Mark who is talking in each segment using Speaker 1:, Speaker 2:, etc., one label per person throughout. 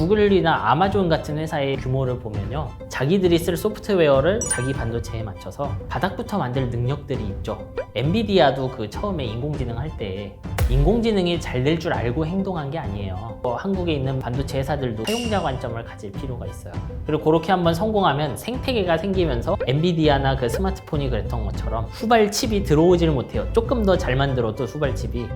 Speaker 1: 구글이나 아마존 같은 회사의 규모를 보면요, 자기들이 쓸 소프트웨어를 자기 반도체에 맞춰서 바닥부터 만들 능력들이 있죠. 엔비디아도 그 처음에 인공지능 할 때 인공지능이 잘 될 줄 알고 행동한 게 아니에요. 한국에 있는 반도체 회사들도 사용자 관점을 가질 필요가 있어요. 그리고 그렇게 한번 성공하면 생태계가 생기면서 엔비디아나 그 스마트폰이 그랬던 것처럼 후발 칩이 들어오질 못해요. 조금 더 잘 만들어도 후발 칩이.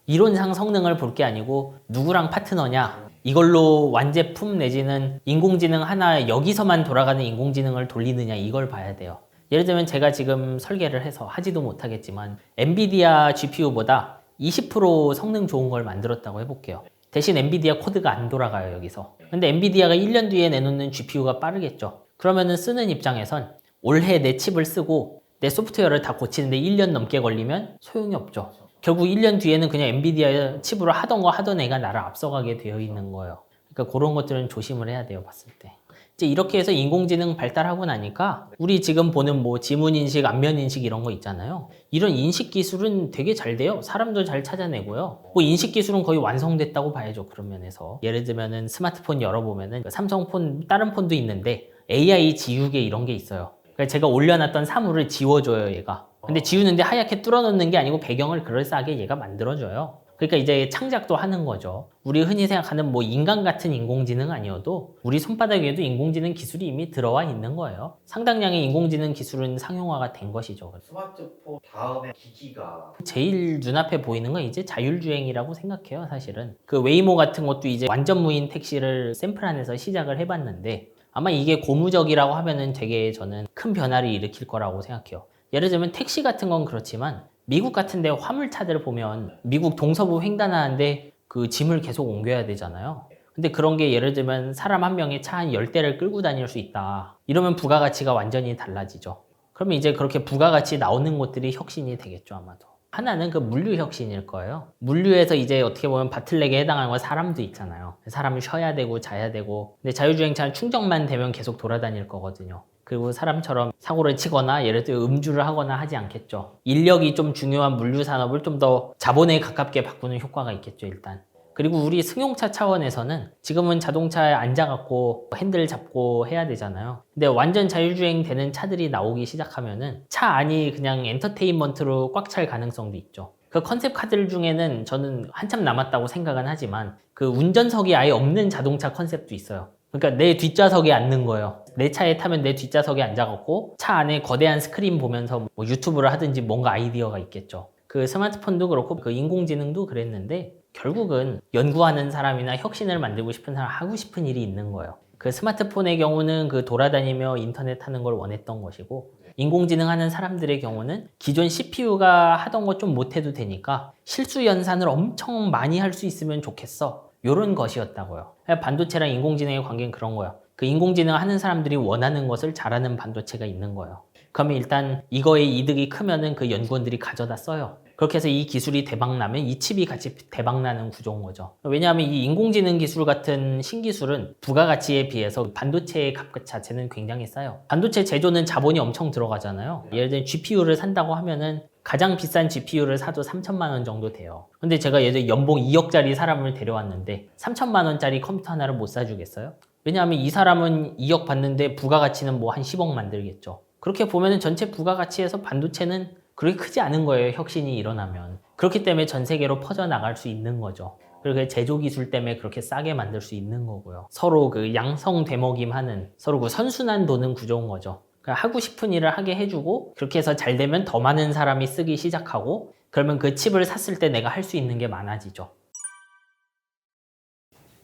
Speaker 1: 이론상 성능을 볼 게 아니고 누구랑 파트너냐, 이걸로 완제품 내지는 인공지능 하나 여기서만 돌아가는 인공지능을 돌리느냐, 이걸 봐야 돼요. 예를 들면 제가 지금 설계를 해서 하지도 못하겠지만 엔비디아 GPU보다 20% 성능 좋은 걸 만들었다고 해볼게요. 대신 엔비디아 코드가 안 돌아가요, 여기서. 근데 엔비디아가 1년 뒤에 내놓는 GPU가 빠르겠죠. 그러면은 쓰는 입장에선 올해 내 칩을 쓰고 내 소프트웨어를 다 고치는데 1년 넘게 걸리면 소용이 없죠. 결국 1년 뒤에는 그냥 엔비디아 칩으로 하던 거 하던 애가 나를 앞서가게 되어 있는 거예요. 그러니까 그런 것들은 조심을 해야 돼요, 봤을 때. 이제 이렇게 해서 인공지능 발달하고 나니까 우리 지금 보는 뭐 지문인식, 안면인식 이런 거 있잖아요. 이런 인식 기술은 되게 잘 돼요. 사람도 잘 찾아내고요. 뭐 인식 기술은 거의 완성됐다고 봐야죠, 그런 면에서. 예를 들면은 스마트폰 열어보면은 삼성폰, 다른 폰도 있는데 AI 지우개 이런 게 있어요. 그러니까 제가 올려놨던 사물을 지워줘요, 얘가. 근데 지우는데 하얗게 뚫어놓는 게 아니고 배경을 그럴싸하게 얘가 만들어줘요. 그러니까 이제 창작도 하는 거죠. 우리 흔히 생각하는 뭐 인간 같은 인공지능 아니어도 우리 손바닥에도 인공지능 기술이 이미 들어와 있는 거예요. 상당량의 인공지능 기술은 상용화가 된 것이죠.
Speaker 2: 스마트폰 다음에 기기가
Speaker 1: 제일 눈앞에 보이는 건 이제 자율주행이라고 생각해요, 사실은. 그 웨이모 같은 것도 이제 완전 무인 택시를 샘플 안에서 시작을 해봤는데 아마 이게 고무적이라고 하면은 되게 저는 큰 변화를 일으킬 거라고 생각해요. 예를 들면 택시 같은 건 그렇지만 미국 같은 데 화물차들 보면 미국 동서부 횡단하는데 그 짐을 계속 옮겨야 되잖아요. 근데 그런 게 예를 들면 사람 한 명이 차 한 10대를 끌고 다닐 수 있다. 이러면 부가가치가 완전히 달라지죠. 그러면 이제 그렇게 부가가치 나오는 것들이 혁신이 되겠죠, 아마도. 하나는 그 물류 혁신일 거예요. 물류에서 이제 어떻게 보면 바틀렉에 해당하는 건 사람도 있잖아요. 사람은 쉬어야 되고 자야 되고. 근데 자율주행차는 충전만 되면 계속 돌아다닐 거거든요. 그리고 사람처럼 사고를 치거나 예를 들어 음주를 하거나 하지 않겠죠. 인력이 좀 중요한 물류 산업을 좀 더 자본에 가깝게 바꾸는 효과가 있겠죠, 일단. 그리고 우리 승용차 차원에서는 지금은 자동차에 앉아갖고 핸들 잡고 해야 되잖아요. 근데 완전 자율주행 되는 차들이 나오기 시작하면은 차 안이 그냥 엔터테인먼트로 꽉 찰 가능성도 있죠. 그 컨셉 카들 중에는 저는 한참 남았다고 생각은 하지만 그 운전석이 아예 없는 자동차 컨셉도 있어요. 그러니까 내 뒷좌석에 앉는 거예요. 내 차에 타면 내 뒷좌석에 앉아갖고 차 안에 거대한 스크린 보면서 뭐 유튜브를 하든지 뭔가 아이디어가 있겠죠. 그 스마트폰도 그렇고 그 인공지능도 그랬는데 결국은 연구하는 사람이나 혁신을 만들고 싶은 사람, 하고 싶은 일이 있는 거예요. 그 스마트폰의 경우는 그 돌아다니며 인터넷 하는 걸 원했던 것이고 인공지능 하는 사람들의 경우는 기존 CPU가 하던 거 좀 못해도 되니까 실수 연산을 엄청 많이 할 수 있으면 좋겠어. 요런 것이었다고요. 반도체랑 인공지능의 관계는 그런 거예요. 그 인공지능 하는 사람들이 원하는 것을 잘하는 반도체가 있는 거예요. 그러면 일단 이거의 이득이 크면은 그 연구원들이 가져다 써요. 그렇게 해서 이 기술이 대박나면 이 칩이 같이 대박나는 구조인 거죠. 왜냐하면 이 인공지능 기술 같은 신기술은 부가가치에 비해서 반도체의 값 자체는 굉장히 싸요. 반도체 제조는 자본이 엄청 들어가잖아요. 예를 들면 GPU를 산다고 하면은 가장 비싼 GPU를 사도 3천만 원 정도 돼요. 근데 제가 예전에 연봉 2억짜리 사람을 데려왔는데 3천만 원짜리 컴퓨터 하나를 못 사주겠어요? 왜냐하면 이 사람은 2억 받는데 부가가치는 뭐 한 10억 만들겠죠. 그렇게 보면은 전체 부가가치에서 반도체는 그렇게 크지 않은 거예요, 혁신이 일어나면. 그렇기 때문에 전 세계로 퍼져나갈 수 있는 거죠. 그리고 제조 기술 때문에 그렇게 싸게 만들 수 있는 거고요. 서로 그 양성 되먹임 하는, 서로 그 선순환 도는 구조인 거죠. 하고 싶은 일을 하게 해주고 그렇게 해서 잘 되면 더 많은 사람이 쓰기 시작하고 그러면 그 칩을 샀을 때 내가 할 수 있는 게 많아지죠.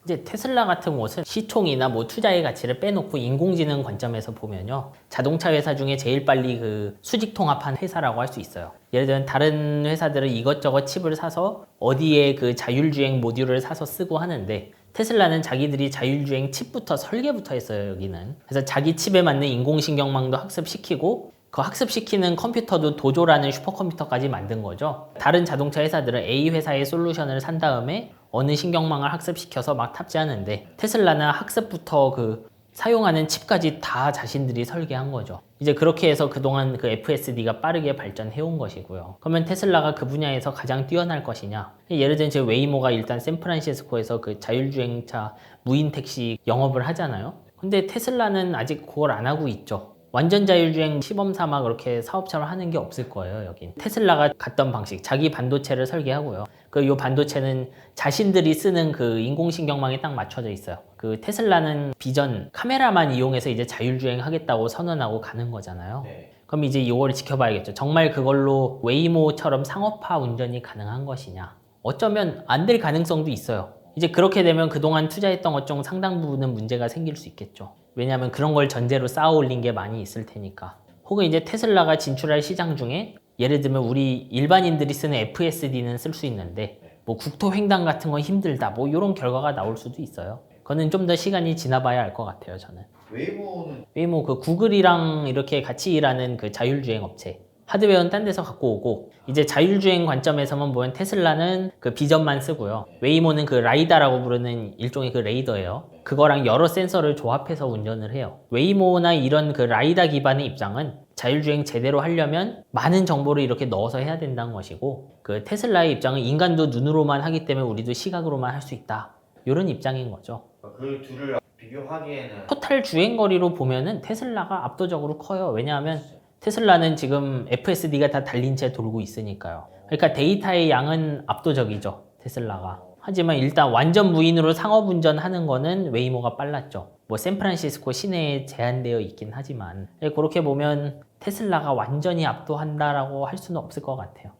Speaker 1: 이제 테슬라 같은 곳은 시총이나 뭐 투자의 가치를 빼놓고 인공지능 관점에서 보면요, 자동차 회사 중에 제일 빨리 그 수직 통합한 회사라고 할 수 있어요. 예를 들면 다른 회사들은 이것저것 칩을 사서 어디에 그 자율주행 모듈을 사서 쓰고 하는데 테슬라는 자기들이 자율주행 칩부터 설계부터 했어요, 여기는. 그래서 자기 칩에 맞는 인공신경망도 학습시키고 그 학습시키는 컴퓨터도 도조라는 슈퍼컴퓨터까지 만든 거죠. 다른 자동차 회사들은 A 회사의 솔루션을 산 다음에 어느 신경망을 학습시켜서 막 탑재하는데 테슬라는 학습부터 그 사용하는 칩까지 다 자신들이 설계한 거죠. 이제 그렇게 해서 그동안 그 FSD가 빠르게 발전해 온 것이고요. 그러면 테슬라가 그 분야에서 가장 뛰어날 것이냐? 예를 들면 지금 웨이모가 일단 샌프란시스코에서 그 자율주행차 무인 택시 영업을 하잖아요. 근데 테슬라는 아직 그걸 안 하고 있죠. 완전 자율주행 시범 삼아 그렇게 사업처럼 하는 게 없을 거예요, 여긴. 테슬라가 갔던 방식, 자기 반도체를 설계하고요. 요 반도체는 자신들이 쓰는 그 인공신경망에 딱 맞춰져 있어요. 그 테슬라는 비전 카메라만 이용해서 이제 자율주행 하겠다고 선언하고 가는 거잖아요.
Speaker 2: 네.
Speaker 1: 그럼 이제 이걸 지켜봐야겠죠. 정말 그걸로 웨이모처럼 상업화 운전이 가능한 것이냐. 어쩌면 안 될 가능성도 있어요. 이제 그렇게 되면 그동안 투자했던 것 중 상당 부분은 문제가 생길 수 있겠죠. 왜냐하면 그런 걸 전제로 쌓아 올린 게 많이 있을 테니까. 혹은 이제 테슬라가 진출할 시장 중에 예를 들면 우리 일반인들이 쓰는 FSD는 쓸 수 있는데 뭐 국토 횡단 같은 건 힘들다 뭐 이런 결과가 나올 수도 있어요. 그거는 좀 더 시간이 지나봐야 알 것 같아요, 저는.
Speaker 2: 웨이모는
Speaker 1: 그 구글이랑 이렇게 같이 일하는 그 자율주행 업체. 하드웨어는 딴 데서 갖고 오고 이제 자율주행 관점에서만 보면 테슬라는 그 비전만 쓰고요. 웨이모는 그 라이다라고 부르는 일종의 그 레이더예요. 그거랑 여러 센서를 조합해서 운전을 해요. 웨이모나 이런 그 라이다 기반의 입장은 자율주행 제대로 하려면 많은 정보를 이렇게 넣어서 해야 된다는 것이고 그 테슬라의 입장은 인간도 눈으로만 하기 때문에 우리도 시각으로만 할 수 있다. 이런 입장인 거죠.
Speaker 2: 그 둘을 비교하기에는
Speaker 1: 토탈 주행거리로 보면은 테슬라가 압도적으로 커요. 왜냐하면 테슬라는 지금 FSD가 다 달린 채 돌고 있으니까요. 그러니까 데이터의 양은 압도적이죠, 테슬라가. 하지만 일단 완전 무인으로 상업운전하는 거는 웨이모가 빨랐죠. 뭐 샌프란시스코 시내에 제한되어 있긴 하지만 그렇게 보면 테슬라가 완전히 압도한다라고 할 수는 없을 것 같아요.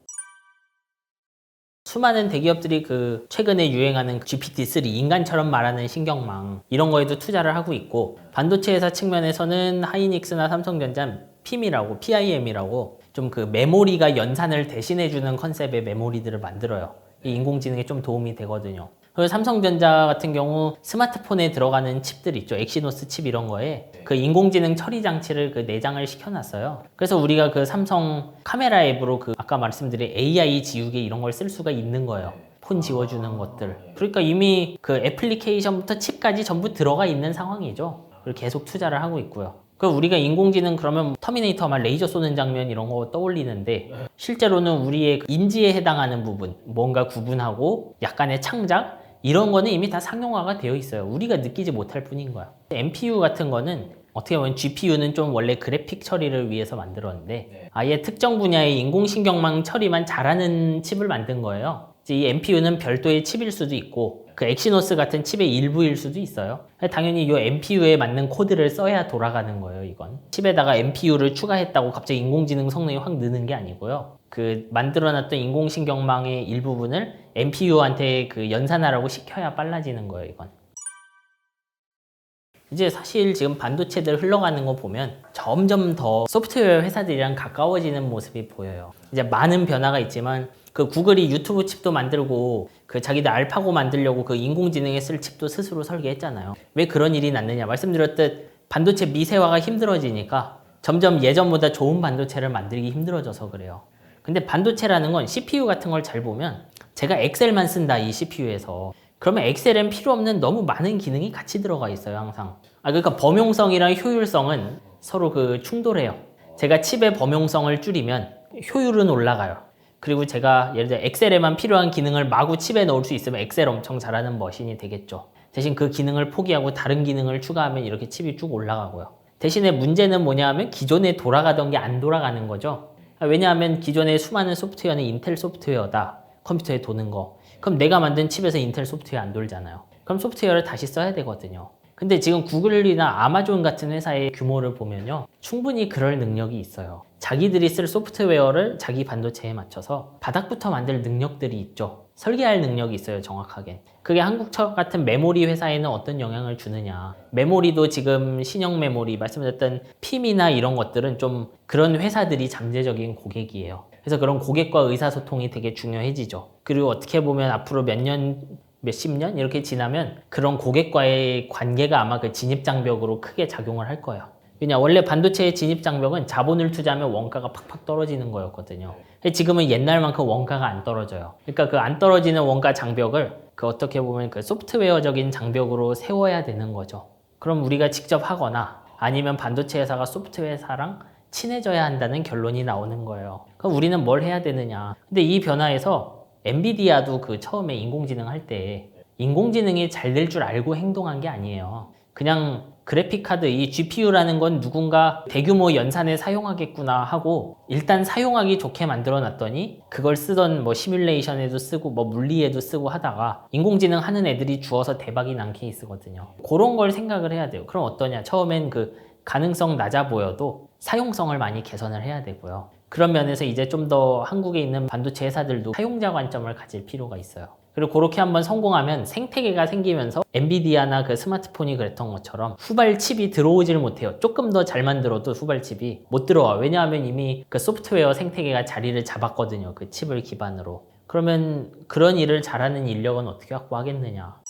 Speaker 1: 수많은 대기업들이 그 최근에 유행하는 GPT-3 인간처럼 말하는 신경망 이런 거에도 투자를 하고 있고 반도체 회사 측면에서는 하이닉스나 삼성전자 PIM이라고 좀 그 메모리가 연산을 대신해주는 컨셉의 메모리들을 만들어요. 이 인공지능에 좀 도움이 되거든요. 그리고 삼성전자 같은 경우 스마트폰에 들어가는 칩들 있죠. 엑시노스 칩 이런 거에 그 인공지능 처리 장치를 그 내장을 시켜놨어요. 그래서 우리가 그 삼성 카메라 앱으로 그 아까 말씀드린 AI 지우개 이런 걸 쓸 수가 있는 거예요. 폰 지워주는 것들. 그러니까 이미 그 애플리케이션부터 칩까지 전부 들어가 있는 상황이죠. 그리고 계속 투자를 하고 있고요. 그 우리가 인공지능 그러면 터미네이터 막 레이저 쏘는 장면 이런 거 떠올리는데 실제로는 우리의 인지에 해당하는 부분 뭔가 구분하고 약간의 창작 이런 거는 이미 다 상용화가 되어 있어요. 우리가 느끼지 못할 뿐인 거야. MPU 같은 거는 어떻게 보면 GPU는 좀 원래 그래픽 처리를 위해서 만들었는데 아예 특정 분야의 인공신경망 처리만 잘하는 칩을 만든 거예요. 이 MPU는 별도의 칩일 수도 있고 그 엑시노스 같은 칩의 일부일 수도 있어요. 당연히 이 MPU에 맞는 코드를 써야 돌아가는 거예요, 이건. 칩에다가 MPU를 추가했다고 갑자기 인공지능 성능이 확 느는 게 아니고요. 그 만들어놨던 인공신경망의 일부분을 MPU한테 그 연산하라고 시켜야 빨라지는 거예요, 이건. 이제 사실 지금 반도체들 흘러가는 거 보면 점점 더 소프트웨어 회사들이랑 가까워지는 모습이 보여요. 이제 많은 변화가 있지만 그 구글이 유튜브 칩도 만들고 그 자기들 알파고 만들려고 그 인공지능에 쓸 칩도 스스로 설계했잖아요. 왜 그런 일이 났느냐? 말씀드렸듯 반도체 미세화가 힘들어지니까 점점 예전보다 좋은 반도체를 만들기 힘들어져서 그래요. 근데 반도체라는 건 CPU 같은 걸 잘 보면 제가 엑셀만 쓴다, 이 CPU에서. 그러면 엑셀엔 필요 없는 너무 많은 기능이 같이 들어가 있어요, 항상. 그러니까 범용성이랑 효율성은 서로 그 충돌해요. 제가 칩의 범용성을 줄이면 효율은 올라가요. 그리고 제가 예를 들어 엑셀에만 필요한 기능을 마구 칩에 넣을 수 있으면 엑셀 엄청 잘하는 머신이 되겠죠. 대신 그 기능을 포기하고 다른 기능을 추가하면 이렇게 칩이 쭉 올라가고요. 대신에 문제는 뭐냐 하면 기존에 돌아가던 게 안 돌아가는 거죠. 왜냐하면 기존의 수많은 소프트웨어는 인텔 소프트웨어다. 컴퓨터에 도는 거. 그럼 내가 만든 칩에서 인텔 소프트웨어 안 돌잖아요. 그럼 소프트웨어를 다시 써야 되거든요. 근데 지금 구글이나 아마존 같은 회사의 규모를 보면요. 충분히 그럴 능력이 있어요. 자기들이 쓸 소프트웨어를 자기 반도체에 맞춰서 바닥부터 만들 능력들이 있죠. 설계할 능력이 있어요, 정확하게. 그게 한국처 같은 메모리 회사에는 어떤 영향을 주느냐. 메모리도 지금 신형 메모리, 말씀드렸던 PIM이나 이런 것들은 좀 그런 회사들이 잠재적인 고객이에요. 그래서 그런 고객과 의사소통이 되게 중요해지죠. 그리고 어떻게 보면 앞으로 몇십 년 이렇게 지나면 그런 고객과의 관계가 아마 그 진입장벽으로 크게 작용을 할 거예요. 왜냐, 원래 반도체의 진입장벽은 자본을 투자하면 원가가 팍팍 떨어지는 거였거든요. 지금은 옛날만큼 원가가 안 떨어져요. 그러니까 그 안 떨어지는 원가 장벽을 그 어떻게 보면 그 소프트웨어적인 장벽으로 세워야 되는 거죠. 그럼 우리가 직접 하거나 아니면 반도체 회사가 소프트웨어 회사랑 친해져야 한다는 결론이 나오는 거예요. 그럼 우리는 뭘 해야 되느냐. 근데 이 변화에서 엔비디아도 그 처음에 인공지능 할 때 인공지능이 잘 될 줄 알고 행동한 게 아니에요. 그냥 그래픽카드, 이 GPU라는 건 누군가 대규모 연산에 사용하겠구나 하고 일단 사용하기 좋게 만들어 놨더니 그걸 쓰던 뭐 시뮬레이션에도 쓰고 뭐 물리에도 쓰고 하다가 인공지능 하는 애들이 주어서 대박이 난 케이스거든요. 그런 걸 생각을 해야 돼요. 그럼 어떠냐. 처음엔 그 가능성 낮아 보여도 사용성을 많이 개선을 해야 되고요. 그런 면에서 이제 좀 더 한국에 있는 반도체 회사들도 사용자 관점을 가질 필요가 있어요. 그리고 그렇게 한번 성공하면 생태계가 생기면서 엔비디아나 그 스마트폰이 그랬던 것처럼 후발칩이 들어오질 못해요. 조금 더 잘 만들어도 후발칩이 못 들어와. 왜냐하면 이미 그 소프트웨어 생태계가 자리를 잡았거든요. 그 칩을 기반으로. 그러면 그런 일을 잘하는 인력은 어떻게 확보하겠느냐.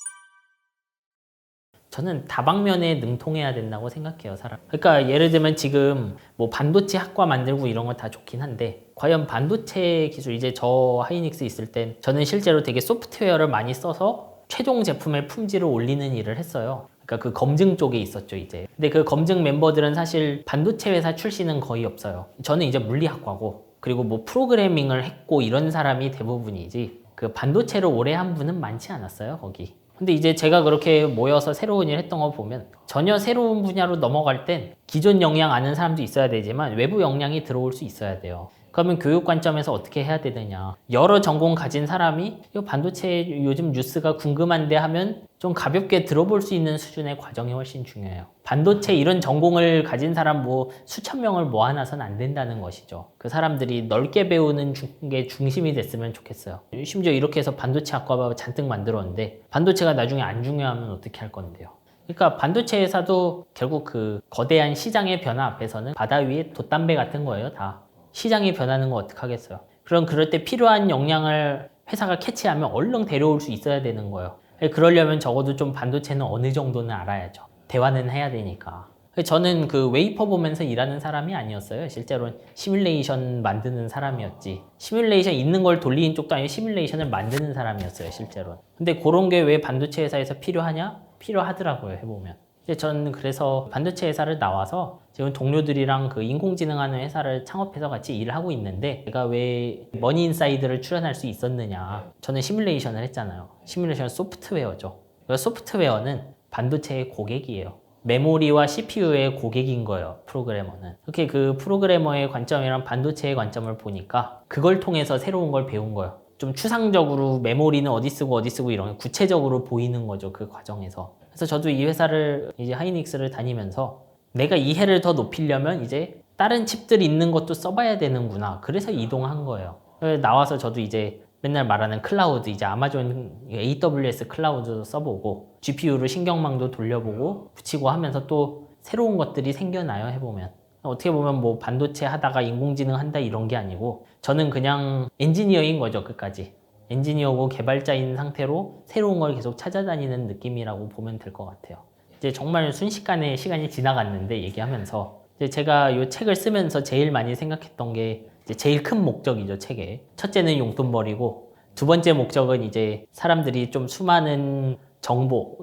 Speaker 1: 저는 다방면에 능통해야 된다고 생각해요, 사람. 그러니까 예를 들면 지금 뭐 반도체 학과 만들고 이런 건 다 좋긴 한데 과연 반도체 기술, 이제 저 하이닉스 있을 땐 저는 실제로 되게 소프트웨어를 많이 써서 최종 제품의 품질을 올리는 일을 했어요. 그러니까 그 검증 쪽에 있었죠, 이제. 근데 그 검증 멤버들은 사실 반도체 회사 출신은 거의 없어요. 저는 이제 물리학과고 그리고 뭐 프로그래밍을 했고 이런 사람이 대부분이지 그 반도체를 오래 한 분은 많지 않았어요, 거기. 근데 이제 제가 그렇게 모여서 새로운 일 했던 거 보면 전혀 새로운 분야로 넘어갈 땐 기존 역량 아는 사람도 있어야 되지만 외부 역량이 들어올 수 있어야 돼요. 그러면 교육 관점에서 어떻게 해야 되느냐. 여러 전공 가진 사람이 이 반도체 요즘 뉴스가 궁금한데 하면 좀 가볍게 들어볼 수 있는 수준의 과정이 훨씬 중요해요. 반도체 이런 전공을 가진 사람 뭐 수천 명을 모아놔서는 안 된다는 것이죠. 그 사람들이 넓게 배우는 게 중심이 됐으면 좋겠어요. 심지어 이렇게 해서 반도체 학과 잔뜩 만들었는데 반도체가 나중에 안 중요하면 어떻게 할 건데요. 그러니까 반도체 회사도 결국 그 거대한 시장의 변화 앞에서는 바다 위에 돛담배 같은 거예요, 다. 시장이 변하는 거 어떡하겠어요. 그럴 때 필요한 역량을 회사가 캐치하면 얼른 데려올 수 있어야 되는 거예요. 그러려면 적어도 좀 반도체는 어느 정도는 알아야죠. 대화는 해야 되니까. 저는 그 웨이퍼 보면서 일하는 사람이 아니었어요. 실제로는 시뮬레이션 만드는 사람이었지. 시뮬레이션 있는 걸 돌리는 쪽도 아니고 시뮬레이션을 만드는 사람이었어요, 실제로는. 근데 그런 게 왜 반도체 회사에서 필요하냐? 필요하더라고요, 해보면. 이제 저는 그래서 반도체 회사를 나와서 지금 동료들이랑 그 인공지능 하는 회사를 창업해서 같이 일을 하고 있는데 제가 왜 머니인사이드를 출연할 수 있었느냐. 저는 시뮬레이션을 했잖아요. 시뮬레이션 소프트웨어죠. 소프트웨어는 반도체의 고객이에요. 메모리와 CPU의 고객인 거예요, 프로그래머는. 그렇게 그 프로그래머의 관점이랑 반도체의 관점을 보니까 그걸 통해서 새로운 걸 배운 거예요. 좀 추상적으로 메모리는 어디 쓰고 이런 게 구체적으로 보이는 거죠, 그 과정에서. 그래서 저도 이 회사를 이제 하이닉스를 다니면서 내가 이해를 더 높이려면 이제 다른 칩들이 있는 것도 써봐야 되는구나. 그래서 이동한 거예요. 나와서 저도 이제 맨날 말하는 클라우드, 이제 아마존 AWS 클라우드도 써보고 GPU로 신경망도 돌려보고 붙이고 하면서 또 새로운 것들이 생겨나요, 해보면. 어떻게 보면 뭐 반도체 하다가 인공지능 한다 이런 게 아니고 저는 그냥 엔지니어인 거죠, 끝까지. 엔지니어고 개발자인 상태로 새로운 걸 계속 찾아다니는 느낌이라고 보면 될 것 같아요. 이제 정말 순식간에 시간이 지나갔는데 얘기하면서 이제 제가 이 책을 쓰면서 제일 많이 생각했던 게 이제 제일 큰 목적이죠, 책에. 첫째는 용돈벌이고 두 번째 목적은 이제 사람들이 좀 수많은 정보,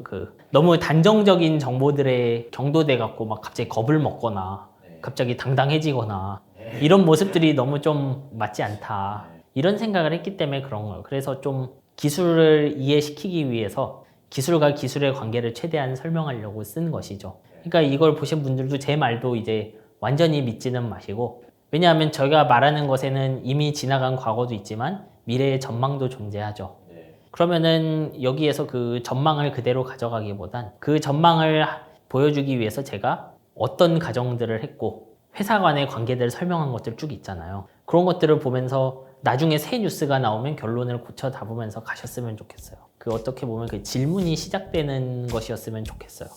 Speaker 1: 너무 단정적인 정보들에 경도돼 갖고 막 갑자기 겁을 먹거나 갑자기 당당해지거나 이런 모습들이 너무 좀 맞지 않다. 이런 생각을 했기 때문에 그런 거예요. 그래서 좀 기술을 이해시키기 위해서 기술과 기술의 관계를 최대한 설명하려고 쓴 것이죠. 그러니까 이걸 보신 분들도 제 말도 이제 완전히 믿지는 마시고, 왜냐하면 저희가 말하는 것에는 이미 지나간 과거도 있지만 미래의 전망도 존재하죠. 그러면은 여기에서 그 전망을 그대로 가져가기보단 그 전망을 보여주기 위해서 제가 어떤 가정들을 했고 회사 간의 관계들을 설명한 것들 쭉 있잖아요. 그런 것들을 보면서 나중에 새 뉴스가 나오면 결론을 고쳐 담으면서 가셨으면 좋겠어요. 어떻게 보면 그 질문이 시작되는 것이었으면 좋겠어요.